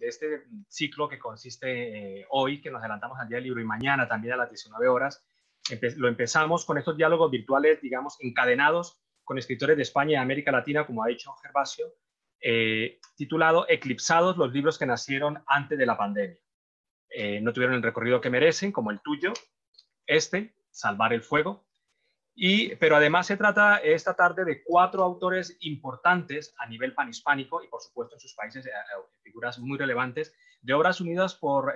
de este ciclo que consiste hoy, que nos adelantamos al Día del Libro, y mañana también a las 19 horas, lo empezamos con estos diálogos virtuales, digamos, encadenados con escritores de España y América Latina, como ha dicho Gervasio, titulado Eclipsados, los libros que nacieron antes de la pandemia. No tuvieron el recorrido que merecen, como el tuyo, Salvar el Fuego. Pero además se trata esta tarde de 4 autores importantes a nivel panhispánico y, por supuesto, en sus países, figuras muy relevantes, de obras unidas por,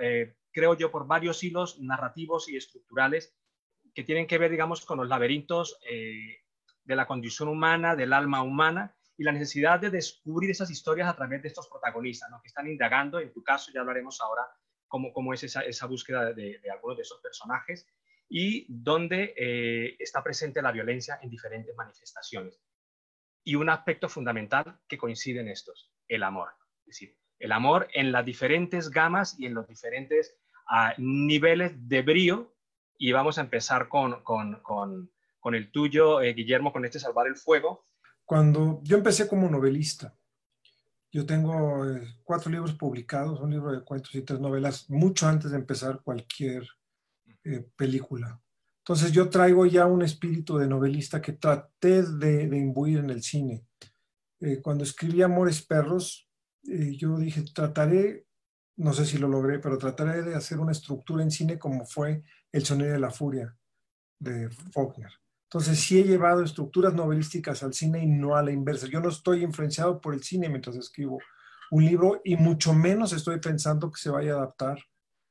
creo yo, por varios hilos narrativos y estructurales que tienen que ver, digamos, con los laberintos de la condición humana, del alma humana, y la necesidad de descubrir esas historias a través de estos protagonistas, ¿no?, que están indagando. En tu caso ya hablaremos ahora cómo es esa búsqueda de algunos de esos personajes, y donde está presente la violencia en diferentes manifestaciones. Y un aspecto fundamental que coincide en estos, el amor. Es decir, el amor en las diferentes gamas y en los diferentes niveles de brío. Y vamos a empezar con el tuyo, Guillermo, con Salvar el Fuego. Cuando yo empecé como novelista, yo tengo 4 libros publicados, un libro de cuentos y 3 novelas, mucho antes de empezar cualquier película. Entonces yo traigo ya un espíritu de novelista que traté de imbuir en el cine. Cuando escribí Amores Perros, yo dije, trataré, no sé si lo logré, pero trataré de hacer una estructura en cine como fue El Sonido de la Furia de Faulkner. Entonces sí he llevado estructuras novelísticas al cine y no a la inversa. Yo no estoy influenciado por el cine mientras escribo un libro, y mucho menos estoy pensando que se vaya a adaptar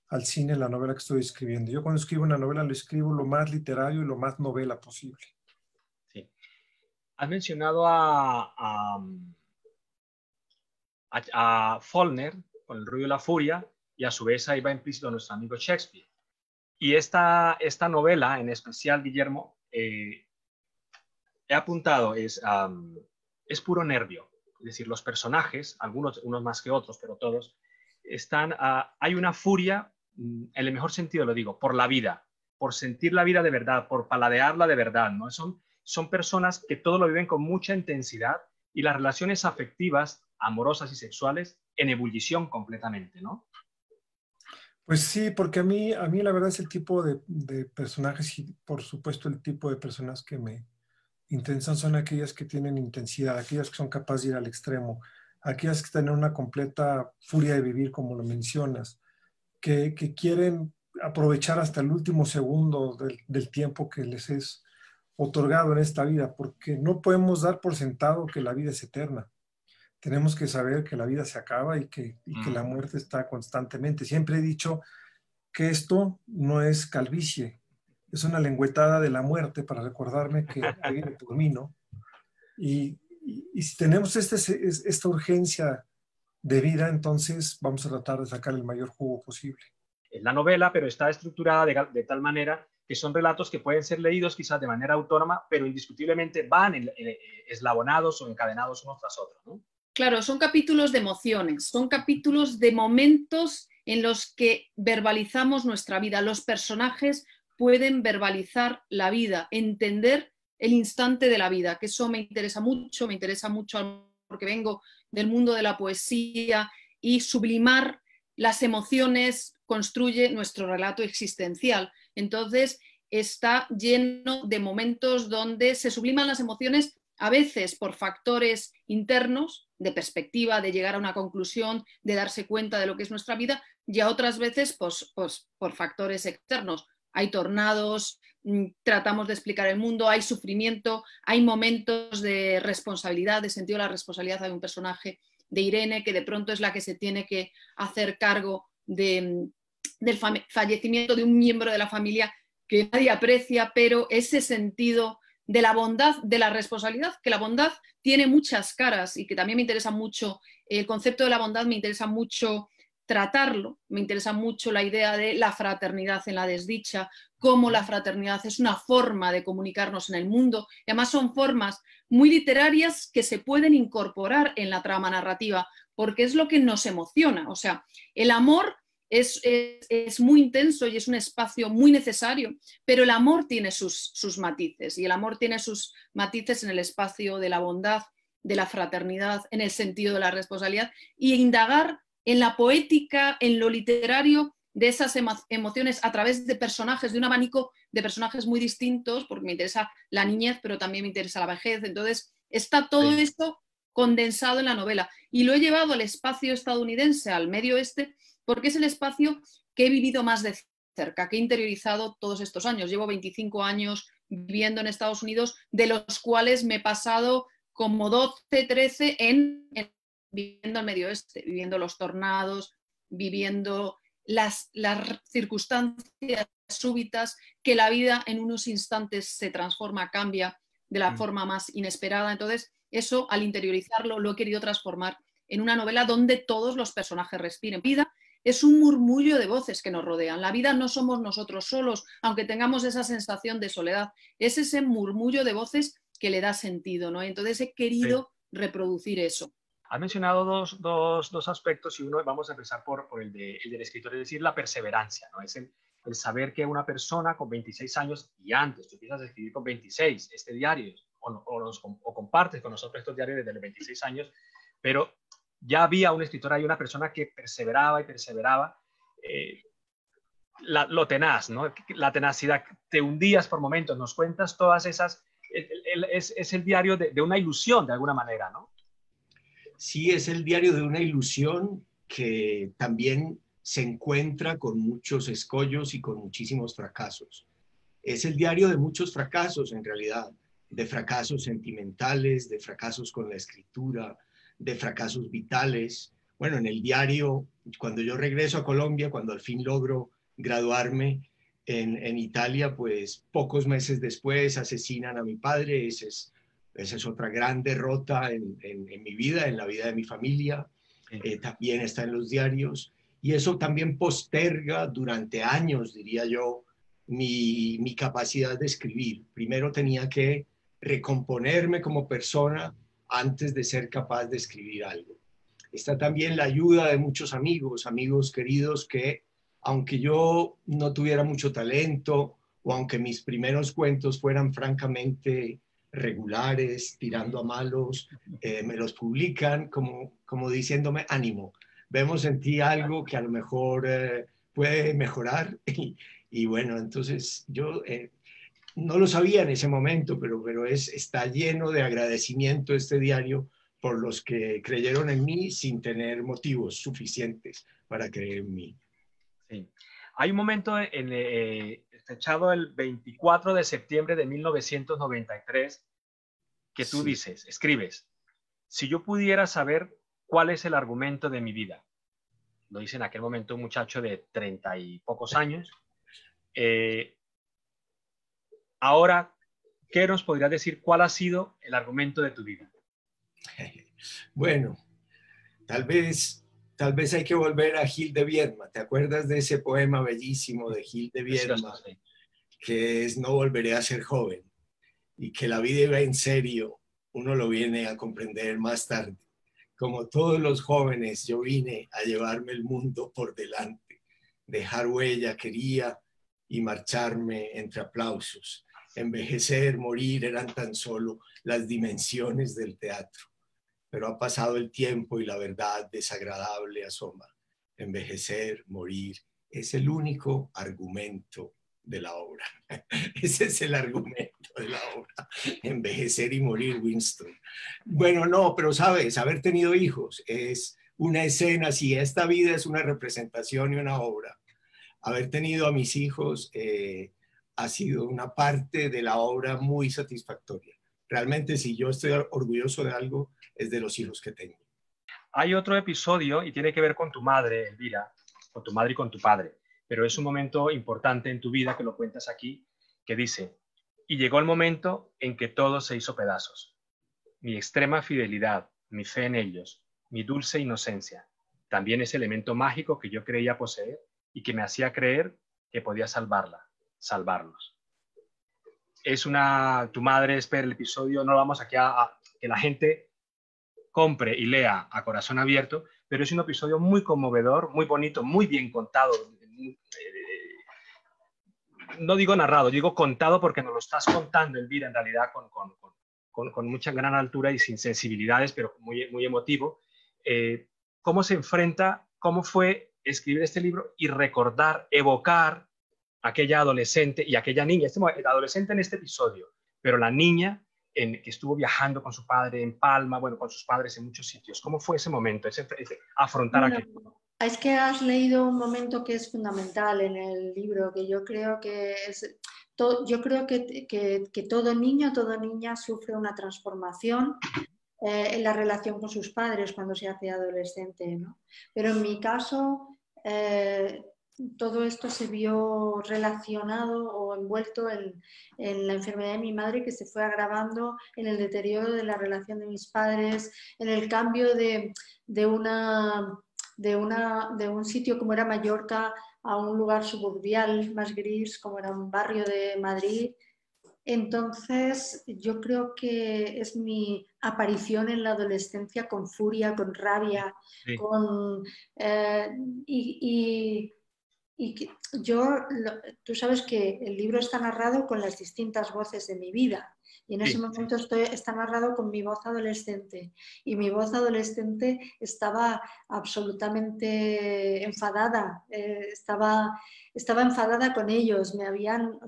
al cine la novela que estoy escribiendo. Yo cuando escribo una novela lo escribo lo más literario y lo más novela posible. Sí. Has mencionado a Faulkner con El Ruido y la Furia, y a su vez ahí va implícito nuestro amigo Shakespeare. Y esta novela en especial, Guillermo, he apuntado, es puro nervio. Es decir, los personajes, unos más que otros, pero todos, hay una furia, en el mejor sentido lo digo, por la vida, por sentir la vida de verdad, por paladearla de verdad, ¿no? Son personas que todo lo viven con mucha intensidad, y las relaciones afectivas, amorosas y sexuales en ebullición completamente, ¿no? Pues sí, porque a mí la verdad es el tipo de personajes, y por supuesto el tipo de personas que me interesan son aquellas que tienen intensidad, aquellas que son capaces de ir al extremo, aquellas que tienen una completa furia de vivir, como lo mencionas, que quieren aprovechar hasta el último segundo del tiempo que les es otorgado en esta vida, porque no podemos dar por sentado que la vida es eterna. Tenemos que saber que la vida se acaba y que la muerte está constantemente. Siempre he dicho que esto no es calvicie, es una lengüetada de la muerte para recordarme que ahí viene por mí, ¿no? Y si tenemos esta urgencia de vida, entonces vamos a tratar de sacar el mayor jugo posible. Es la novela, pero está estructurada de tal manera que son relatos que pueden ser leídos quizás de manera autónoma, pero indiscutiblemente van eslabonados o encadenados unos tras otros, ¿no? Claro, son capítulos de emociones, son capítulos de momentos en los que verbalizamos nuestra vida. Los personajes pueden verbalizar la vida, entender el instante de la vida, que eso me interesa mucho porque vengo del mundo de la poesía, y sublimar las emociones construye nuestro relato existencial. Entonces está lleno de momentos donde se subliman las emociones, a veces por factores internos, de perspectiva, de llegar a una conclusión, de darse cuenta de lo que es nuestra vida, y a otras veces por factores externos. Hay tornados, tratamos de explicar el mundo, hay sufrimiento, hay momentos de responsabilidad, de sentido de la responsabilidad. Hay un personaje de Irene que de pronto es la que se tiene que hacer cargo del fallecimiento de un miembro de la familia que nadie aprecia, pero ese sentido de la bondad, de la responsabilidad, que la bondad tiene muchas caras, y que también me interesa mucho el concepto de la bondad, me interesa mucho tratarlo, me interesa mucho la idea de la fraternidad en la desdicha, cómo la fraternidad es una forma de comunicarnos en el mundo, y además son formas muy literarias que se pueden incorporar en la trama narrativa, porque es lo que nos emociona. O sea, el amor es muy intenso y es un espacio muy necesario, pero el amor tiene sus matices, y el amor tiene sus matices en el espacio de la bondad, de la fraternidad, en el sentido de la responsabilidad, y indagar en la poética, en lo literario, de esas emociones a través de personajes, de un abanico de personajes muy distintos, porque me interesa la niñez, pero también me interesa la vejez. Entonces, está todo esto condensado en la novela. Y lo he llevado al espacio estadounidense, al Medio Oeste, porque es el espacio que he vivido más de cerca, que he interiorizado todos estos años. Llevo 25 años viviendo en Estados Unidos, de los cuales me he pasado como 12, 13 viviendo el Medio Oeste, viviendo los tornados, viviendo las circunstancias súbitas, que la vida en unos instantes se transforma, cambia de la forma más inesperada. Entonces, eso, al interiorizarlo, lo he querido transformar en una novela donde todos los personajes respiren. Vida es un murmullo de voces que nos rodean. La vida no somos nosotros solos, aunque tengamos esa sensación de soledad. Es ese murmullo de voces que le da sentido, ¿no? Entonces he querido reproducir eso. Has mencionado dos aspectos, y uno, vamos a empezar por el del escritor, es decir, la perseverancia, ¿no? Es el saber que una persona con 26 años y antes, tú empiezas a escribir con 26, este diario, o compartes con nosotros estos diarios desde los 26 años, pero ya había un escritor ahí, una persona que perseveraba y perseveraba, lo tenaz, ¿no? La tenacidad, te hundías por momentos, nos cuentas todas esas, es el diario de una ilusión de alguna manera, ¿no? Sí, es el diario de una ilusión que también se encuentra con muchos escollos y con muchísimos fracasos. Es el diario de muchos fracasos, en realidad, de fracasos sentimentales, de fracasos con la escritura, de fracasos vitales. Bueno, en el diario, cuando yo regreso a Colombia, cuando al fin logro graduarme en Italia, pues pocos meses después asesinan a mi padre. Esa es otra gran derrota en mi vida, en la vida de mi familia. También está en los diarios. Y eso también posterga durante años, diría yo, mi capacidad de escribir. Primero tenía que recomponerme como persona antes de ser capaz de escribir algo. Está también la ayuda de muchos amigos queridos que, aunque yo no tuviera mucho talento, o aunque mis primeros cuentos fueran francamente regulares, tirando a malos, me los publican como diciéndome, ánimo, vemos en ti algo que a lo mejor puede mejorar. Y bueno, entonces yo no lo sabía en ese momento, pero está lleno de agradecimiento este diario por los que creyeron en mí sin tener motivos suficientes para creer en mí. Sí. Hay un momento fechado el 24 de septiembre de 1993 que tú dices, escribes, si yo pudiera saber cuál es el argumento de mi vida. Lo dice en aquel momento un muchacho de 30 y pocos años. Ahora, ¿qué nos podrías decir? ¿Cuál ha sido el argumento de tu vida? Bueno, tal vez hay que volver a Gil de Viedma. ¿Te acuerdas de ese poema bellísimo de Gil de Viedma? Que es No volveré a ser joven, y que la vida iba en serio. Uno lo viene a comprender más tarde. Como todos los jóvenes, yo vine a llevarme el mundo por delante, dejar huella quería y marcharme entre aplausos. Envejecer, morir eran tan solo las dimensiones del teatro. Pero ha pasado el tiempo y la verdad desagradable asoma. Envejecer, morir, es el único argumento de la obra. Ese es el argumento de la obra. Envejecer y morir, Winston. Bueno, no, pero sabes, haber tenido hijos es una escena, si esta vida es una representación y una obra, haber tenido a mis hijos ha sido una parte de la obra muy satisfactoria. Realmente, si yo estoy orgulloso de algo, es de los hijos que tengo. Hay otro episodio y tiene que ver con tu madre, Elvira, con tu madre y con tu padre, pero es un momento importante en tu vida que lo cuentas aquí, que dice, y llegó el momento en que todo se hizo pedazos. Mi extrema fidelidad, mi fe en ellos, mi dulce inocencia, también ese elemento mágico que yo creía poseer y que me hacía creer que podía salvarlos. Tu madre espera el episodio, no vamos aquí a que la gente compre y lea a corazón abierto, pero es un episodio muy conmovedor, muy bonito, muy bien contado. No digo narrado, digo contado porque nos lo estás contando, Elvira, en realidad con mucha gran altura y sin sensibilidades, pero muy, muy emotivo. ¿Cómo se enfrenta cómo fue escribir este libro y recordar, evocar aquella adolescente y aquella niña, el adolescente en este episodio, pero la niña que estuvo viajando con su padre en Palma, bueno, con sus padres en muchos sitios. ¿Cómo fue ese momento, ese afrontar aquello? Es que has leído un momento que es fundamental en el libro, que yo creo que es... Yo creo que todo niño, toda niña sufre una transformación en la relación con sus padres cuando se hace adolescente, ¿no? Pero en mi caso, todo esto se vio relacionado o envuelto en la enfermedad de mi madre, que se fue agravando, en el deterioro de la relación de mis padres, en el cambio de un sitio como era Mallorca a un lugar suburbial más gris, como era un barrio de Madrid. Entonces, yo creo que es mi aparición en la adolescencia con furia, con rabia, Sí. Tú sabes que el libro está narrado con las distintas voces de mi vida, y en ese momento está narrado con mi voz adolescente, y mi voz adolescente estaba absolutamente enfadada, estaba enfadada con ellos,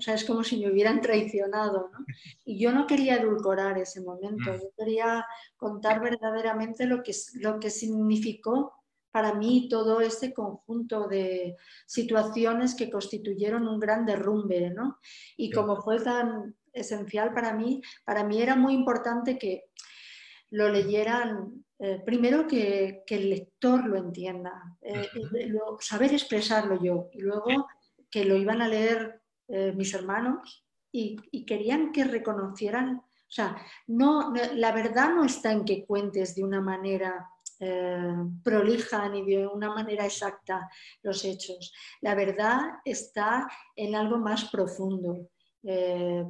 es como si me hubieran traicionado, ¿no? Y yo no quería edulcorar ese momento, yo quería contar verdaderamente lo que significó para mí todo este conjunto de situaciones que constituyeron un gran derrumbe, ¿no? Y como fue tan esencial para mí era muy importante que lo leyeran, primero que el lector lo entienda, saber expresarlo yo, y luego que lo iban a leer mis hermanos y querían que reconocieran, o sea, la verdad no está en que cuentes de una manera prolija ni de una manera exacta los hechos. La verdad está en algo más profundo,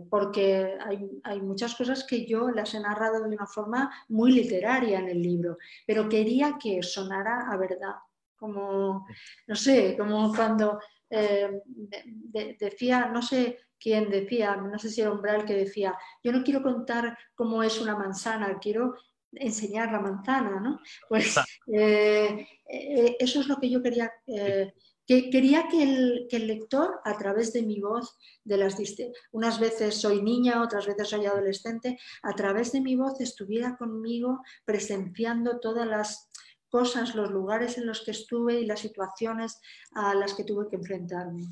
porque hay muchas cosas que yo las he narrado de una forma muy literaria en el libro, pero quería que sonara a verdad, como, no sé, como cuando decía, no sé quién decía, no sé si era Umbral, que decía, yo no quiero contar cómo es una manzana, quiero enseñar la manzana, ¿no? Pues eso es lo que yo quería, quería que el lector, a través de mi voz, unas veces soy niña, otras veces soy adolescente, a través de mi voz estuviera conmigo presenciando todas las cosas, los lugares en los que estuve y las situaciones a las que tuve que enfrentarme.